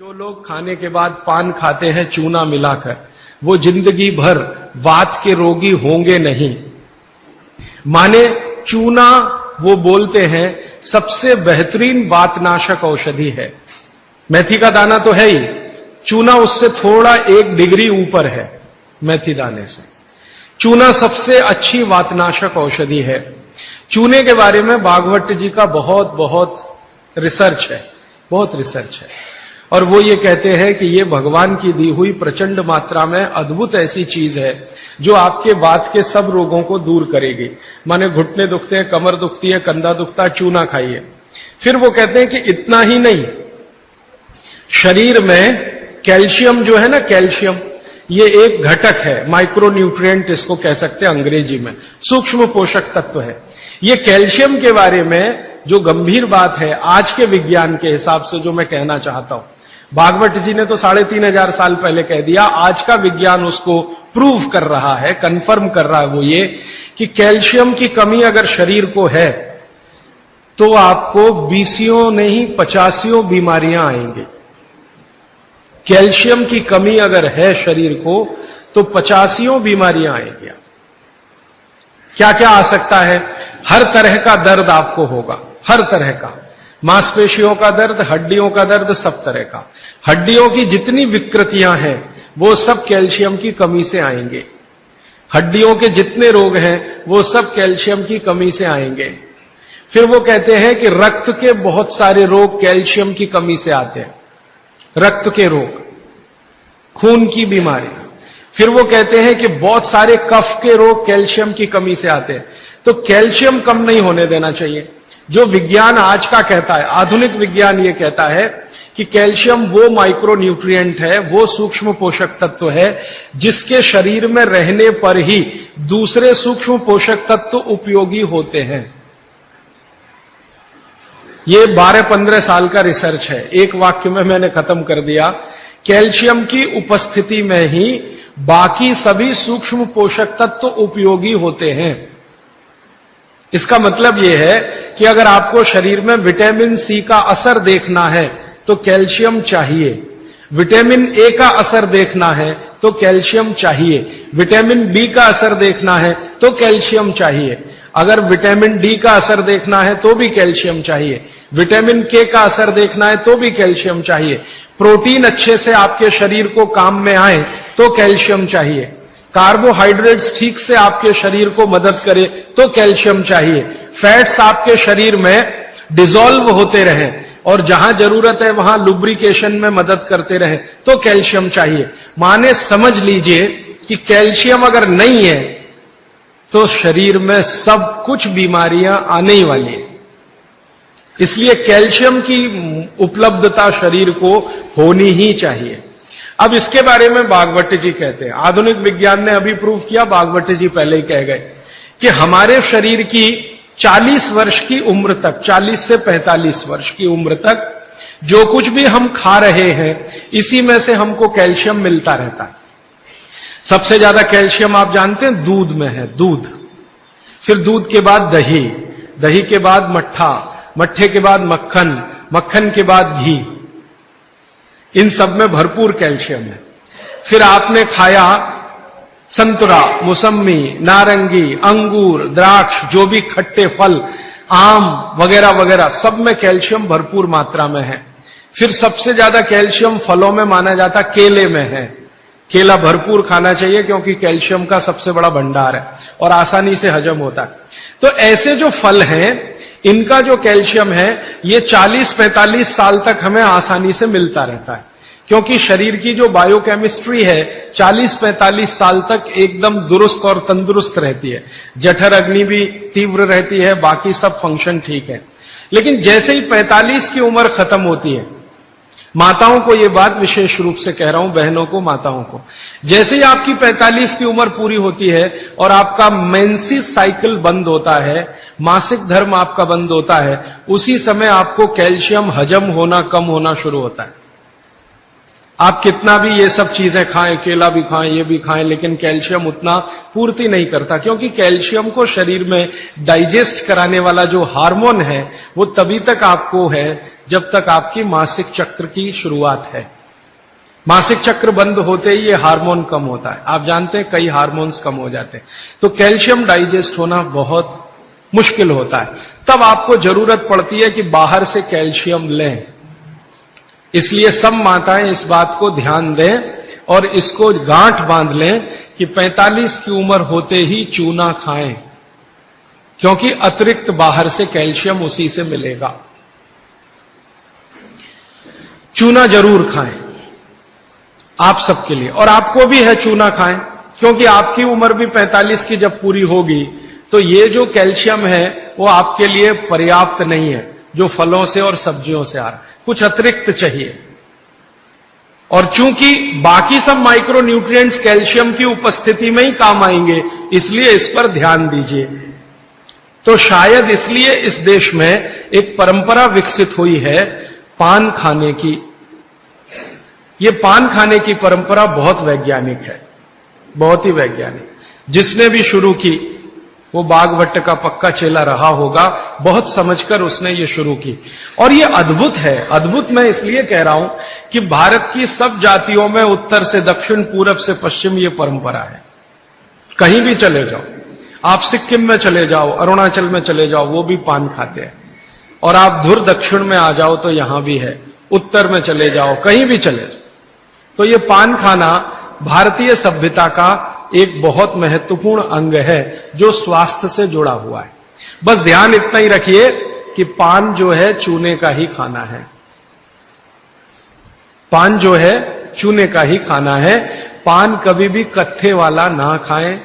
जो लोग खाने के बाद पान खाते हैं चूना मिलाकर, वो जिंदगी भर वात के रोगी होंगे नहीं। माने चूना वो बोलते हैं सबसे बेहतरीन वातनाशक औषधि है। मेथी का दाना तो है ही, चूना उससे थोड़ा 1 डिग्री ऊपर है। मेथी दाने से चूना सबसे अच्छी वातनाशक औषधि है। चूने के बारे में भागवत जी का बहुत रिसर्च है, बहुत रिसर्च है, और वो ये कहते हैं कि ये भगवान की दी हुई प्रचंड मात्रा में अद्भुत ऐसी चीज है जो आपके वात के सब रोगों को दूर करेगी। माने घुटने दुखते हैं, कमर दुखती है, कंधा दुखता है, चूना खाइए। फिर वो कहते हैं कि इतना ही नहीं, शरीर में कैल्शियम जो है ना, कैल्शियम ये एक घटक है, माइक्रो न्यूट्रिएंट इसको कह सकते हैं अंग्रेजी में, सूक्ष्म पोषक तत्व है। ये कैल्शियम के बारे में जो गंभीर बात है आज के विज्ञान के हिसाब से, जो मैं कहना चाहता हूं, भागवत जी ने तो 3500 साल पहले कह दिया, आज का विज्ञान उसको प्रूव कर रहा है, कंफर्म कर रहा है। वो ये कि कैल्शियम की कमी अगर शरीर को है तो आपको 20 नहीं 50 बीमारियां आएंगी। कैल्शियम की कमी अगर है शरीर को तो 50 बीमारियां आएंगी। क्या क्या आ सकता है? हर तरह का दर्द आपको होगा, हर तरह का, मांसपेशियों का दर्द, हड्डियों का दर्द, सब तरह का। हड्डियों की जितनी विकृतियां हैं वो सब कैल्शियम की कमी से आएंगे। हड्डियों के जितने रोग हैं वो सब कैल्शियम की कमी से आएंगे। फिर वो कहते हैं कि रक्त के बहुत सारे रोग कैल्शियम की कमी से आते हैं, रक्त के रोग, खून की बीमारी। फिर वो कहते हैं कि बहुत सारे कफ के रोग कैल्शियम की कमी से आते हैं। तो कैल्शियम कम नहीं होने देना चाहिए। जो विज्ञान आज का कहता है, आधुनिक विज्ञान ये कहता है कि कैल्शियम वो माइक्रो न्यूट्रिएंट है, वो सूक्ष्म पोषक तत्व है जिसके शरीर में रहने पर ही दूसरे सूक्ष्म पोषक तत्व उपयोगी होते हैं। ये 12-15 साल का रिसर्च है, एक वाक्य में मैंने खत्म कर दिया। कैल्शियम की उपस्थिति में ही बाकी सभी सूक्ष्म पोषक तत्व उपयोगी होते हैं। इसका मतलब यह है कि अगर आपको शरीर में विटामिन सी का असर देखना है तो कैल्शियम चाहिए, विटामिन ए का असर देखना है तो कैल्शियम चाहिए, विटामिन बी का असर देखना है तो कैल्शियम चाहिए, अगर विटामिन डी का असर देखना है तो भी कैल्शियम चाहिए, विटामिन के का असर देखना है तो भी कैल्शियम चाहिए, प्रोटीन अच्छे से आपके शरीर को काम में आए तो कैल्शियम चाहिए, कार्बोहाइड्रेट्स ठीक से आपके शरीर को मदद करे तो कैल्शियम चाहिए, फैट्स आपके शरीर में डिसॉल्व होते रहें और जहां जरूरत है वहां लुब्रिकेशन में मदद करते रहें तो कैल्शियम चाहिए। माने समझ लीजिए कि कैल्शियम अगर नहीं है तो शरीर में सब कुछ बीमारियां आने ही वाली है। इसलिए कैल्शियम की उपलब्धता शरीर को होनी ही चाहिए। अब इसके बारे में भागवत जी कहते हैं, आधुनिक विज्ञान ने अभी प्रूव किया, भागवत जी पहले ही कह गए कि हमारे शरीर की 40 वर्ष की उम्र तक, 40 से 45 वर्ष की उम्र तक जो कुछ भी हम खा रहे हैं इसी में से हमको कैल्शियम मिलता रहता है। सबसे ज्यादा कैल्शियम आप जानते हैं दूध में है, दूध, फिर दूध के बाद दही, दही के बाद मट्ठा, मट्ठे के बाद मक्खन, मक्खन के बाद घी, इन सब में भरपूर कैल्शियम है। फिर आपने खाया संतरा, मौसम्मी, नारंगी, अंगूर, द्राक्ष, जो भी खट्टे फल, आम वगैरह वगैरह, सब में कैल्शियम भरपूर मात्रा में है। फिर सबसे ज्यादा कैल्शियम फलों में माना जाता केले में है। केला भरपूर खाना चाहिए क्योंकि कैल्शियम का सबसे बड़ा भंडार है और आसानी से हजम होता है। तो ऐसे जो फल हैं इनका जो कैल्शियम है ये 40-45 साल तक हमें आसानी से मिलता रहता है, क्योंकि शरीर की जो बायोकेमिस्ट्री है 40-45 साल तक एकदम दुरुस्त और तंदुरुस्त रहती है। जठर अग्नि भी तीव्र रहती है, बाकी सब फंक्शन ठीक है। लेकिन जैसे ही 45 की उम्र खत्म होती है, माताओं को यह बात विशेष रूप से कह रहा हूं, बहनों को, माताओं को, जैसे ही आपकी 45 की उम्र पूरी होती है और आपका मेंसिस साइकिल बंद होता है, मासिक धर्म आपका बंद होता है, उसी समय आपको कैल्शियम हजम होना कम होना शुरू होता है। आप कितना भी ये सब चीजें खाएं, केला भी खाएं, ये भी खाएं, लेकिन कैल्शियम उतना पूर्ति नहीं करता, क्योंकि कैल्शियम को शरीर में डाइजेस्ट कराने वाला जो हार्मोन है वो तभी तक आपको है जब तक आपकी मासिक चक्र की शुरुआत है। मासिक चक्र बंद होते ही ये हार्मोन कम होता है। आप जानते हैं कई हार्मोन्स कम हो जाते हैं, तो कैल्शियम डाइजेस्ट होना बहुत मुश्किल होता है। तब आपको जरूरत पड़ती है कि बाहर से कैल्शियम लें। इसलिए सब माताएं इस बात को ध्यान दें और इसको गांठ बांध लें कि 45 की उम्र होते ही चूना खाएं, क्योंकि अतिरिक्त बाहर से कैल्शियम उसी से मिलेगा। चूना जरूर खाएं आप सबके लिए, और आपको भी है चूना खाएं, क्योंकि आपकी उम्र भी 45 की जब पूरी होगी तो ये जो कैल्शियम है वो आपके लिए पर्याप्त नहीं है जो फलों से और सब्जियों से आ रहा है, कुछ अतिरिक्त चाहिए। और चूंकि बाकी सब माइक्रो न्यूट्रिएंट्स कैल्शियम की उपस्थिति में ही काम आएंगे, इसलिए इस पर ध्यान दीजिए। तो शायद इसलिए इस देश में एक परंपरा विकसित हुई है पान खाने की। ये पान खाने की परंपरा बहुत वैज्ञानिक है, बहुत ही वैज्ञानिक। जिसने भी शुरू की वो बागवट का पक्का चेला रहा होगा, बहुत समझकर उसने ये शुरू की। और ये अद्भुत है। अद्भुत मैं इसलिए कह रहा हूं कि भारत की सब जातियों में उत्तर से दक्षिण, पूरब से पश्चिम ये परंपरा है। कहीं भी चले जाओ, आप सिक्किम में चले जाओ, अरुणाचल में चले जाओ, वो भी पान खाते हैं। और आप धुर दक्षिण में आ जाओ तो यहां भी है, उत्तर में चले जाओ, कहीं भी चले जाओ। तो ये पान खाना भारतीय सभ्यता का एक बहुत महत्वपूर्ण अंग है जो स्वास्थ्य से जुड़ा हुआ है। बस ध्यान इतना ही रखिए कि पान जो है चूने का ही खाना है। पान जो है चूने का ही खाना है। पान कभी भी कत्थे वाला ना खाएं,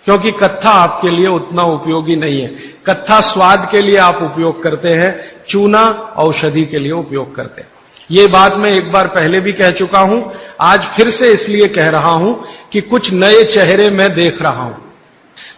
क्योंकि कत्था आपके लिए उतना उपयोगी नहीं है। कत्था स्वाद के लिए आप उपयोग करते हैं, चूना औषधि के लिए उपयोग करते हैं। ये बात मैं एक बार पहले भी कह चुका हूं, आज फिर से इसलिए कह रहा हूं कि कुछ नए चेहरे मैं देख रहा हूं।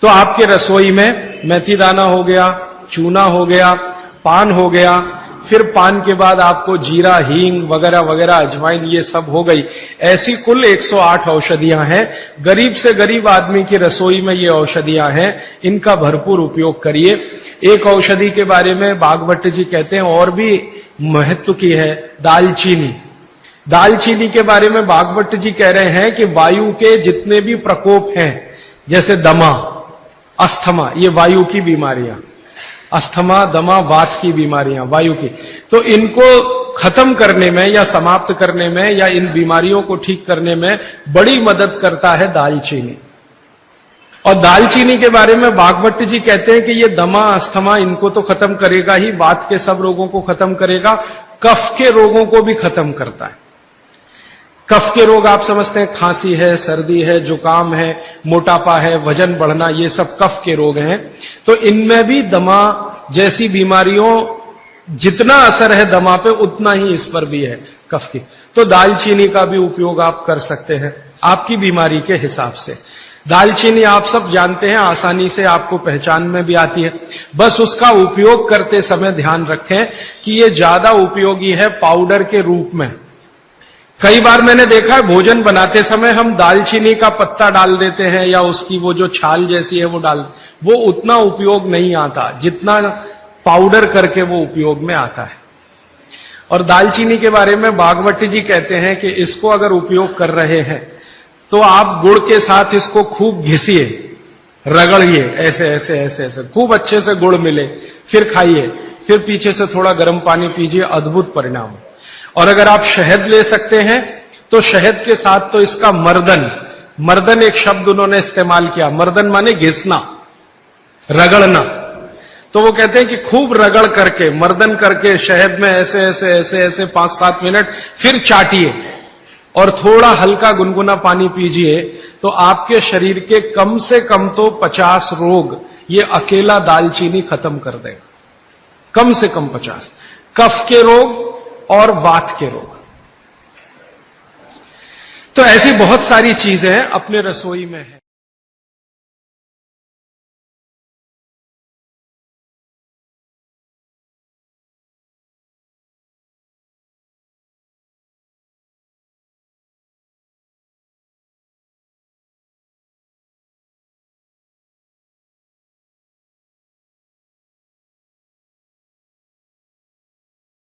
तो आपके रसोई में मेथी दाना हो गया, चूना हो गया, पान हो गया, फिर पान के बाद आपको जीरा, हींग वगैरह वगैरह, अजवाइन, ये सब हो गई। ऐसी कुल 108 औषधियां हैं। गरीब से गरीब आदमी की रसोई में ये औषधियां हैं, इनका भरपूर उपयोग करिए। एक औषधि के बारे में बागवट जी कहते हैं और भी महत्व की है, दालचीनी। दालचीनी के बारे में बागवट जी कह रहे हैं कि वायु के जितने भी प्रकोप हैं, जैसे दमा, अस्थमा, ये वायु की बीमारियां, अस्थमा, दमा, वात की बीमारियां वायु की, तो इनको खत्म करने में या समाप्त करने में या इन बीमारियों को ठीक करने में बड़ी मदद करता है दालचीनी। और दालचीनी के बारे में बागवट जी कहते हैं कि ये दमा, अस्थमा, इनको तो खत्म करेगा ही, वात के सब रोगों को खत्म करेगा, कफ के रोगों को भी खत्म करता है। कफ के रोग आप समझते हैं, खांसी है, सर्दी है, जुकाम है, मोटापा है, वजन बढ़ना, ये सब कफ के रोग हैं। तो इनमें भी दमा जैसी बीमारियों जितना असर है दमा पे, उतना ही इस पर भी है, कफ की। तो दालचीनी का भी उपयोग आप कर सकते हैं आपकी बीमारी के हिसाब से। दालचीनी आप सब जानते हैं, आसानी से आपको पहचान में भी आती है। बस उसका उपयोग करते समय ध्यान रखें कि ये ज्यादा उपयोगी है पाउडर के रूप में। कई बार मैंने देखा है भोजन बनाते समय हम दालचीनी का पत्ता डाल देते हैं या उसकी वो जो छाल जैसी है वो डाल, वो उतना उपयोग नहीं आता जितना पाउडर करके वो उपयोग में आता है। और दालचीनी के बारे में बागवट जी कहते हैं कि इसको अगर उपयोग कर रहे हैं तो आप गुड़ के साथ इसको खूब घिसिए, रगड़िए, ऐसे ऐसे ऐसे ऐसे खूब अच्छे से गुड़ मिले, फिर खाइए, फिर पीछे से थोड़ा गर्म पानी पीजिए, अद्भुत परिणाम। और अगर आप शहद ले सकते हैं तो शहद के साथ तो इसका मर्दन, मर्दन एक शब्द उन्होंने इस्तेमाल किया, मर्दन माने घिसना, रगड़ना। तो वो कहते हैं कि खूब रगड़ करके, मर्दन करके शहद में ऐसे ऐसे ऐसे ऐसे 5-7 मिनट, फिर चाटिए और थोड़ा हल्का गुनगुना पानी पीजिए, तो आपके शरीर के कम से कम तो 50 रोग ये अकेला दालचीनी खत्म कर देगा, कम से कम 50। कफ के रोग और वात के रोग। तो ऐसी बहुत सारी चीजें अपने रसोई में है।